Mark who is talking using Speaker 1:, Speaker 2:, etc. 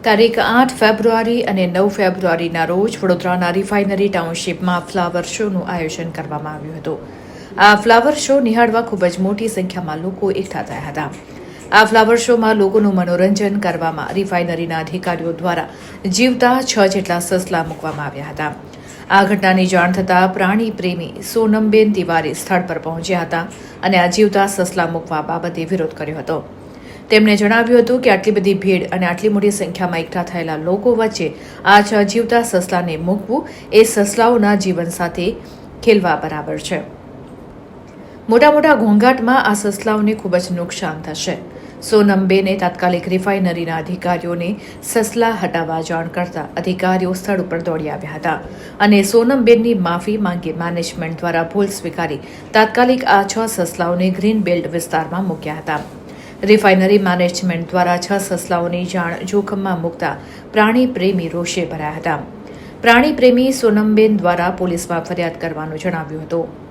Speaker 1: તારીખ 8 ફેબ્રુઆરી અને 9 ફેબ્રુઆરીના રોજ વડોદરાના રિફાઇનરી ટાઉનશીપમાં ફ્લાવર શોનું આયોજન કરવામાં આવ્યું હતું. આ ફ્લાવર શો નિહાળવા ખૂબ જ મોટી સંખ્યામાં લોકો એકઠા થયા હતા. આ ફ્લાવર શોમાં લોકોનું મનોરંજન કરવામાં રિફાઇનરીના અધિકારીઓ દ્વારા જીવતા 6 જેટલા સસલા મૂકવામાં આવ્યા હતા. આ ઘટનાની જાણ થતાં પ્રાણી પ્રેમી સોનમબેન તિવારી સ્થળ પર પહોંચ્યા હતા અને આ જીવતા સસલા મૂકવા બાબતે વિરોધ કર્યો હતો. તેમણે જણાવ્યું હતું કે આટલી બધી ભીડ અને આટલી મોટી સંખ્યામાં એકઠા થયેલા લોકો વચ્ચે આ 6 જીવતા સસલાને મૂકવું એ સસલાઓના જીવન સાથે ખેલવા બરાબર છે. મોટા ઘોંઘાટમાં આ સસલાઓને ખૂબ જ નુકસાન થશે. સોનમબેને તાત્કાલિક રિફાઇનરીના અધિકારીઓને સસલા હટાવવા જાણ કરતા અધિકારીઓ સ્થળ ઉપર દોડી આવ્યા હતા અને સોનમબેનની માફી માંગી મેનેજમેન્ટ દ્વારા ભૂલ સ્વીકારી તાત્કાલિક આ 6 સસલાઓને ગ્રીન બેલ્ટ વિસ્તારમાં મૂક્યા હતા. રિફાઇનરી મેનેજમેન્ટ દ્વારા 6 સસલાઓની જાણ જોખમમાં મૂકતા પ્રાણી પ્રેમી રોષે ભરાયા હતા. પ્રાણી પ્રેમી સોનમબેન દ્વારા પોલીસમાં ફરિયાદ કરવાનું જણાવ્યું હતું.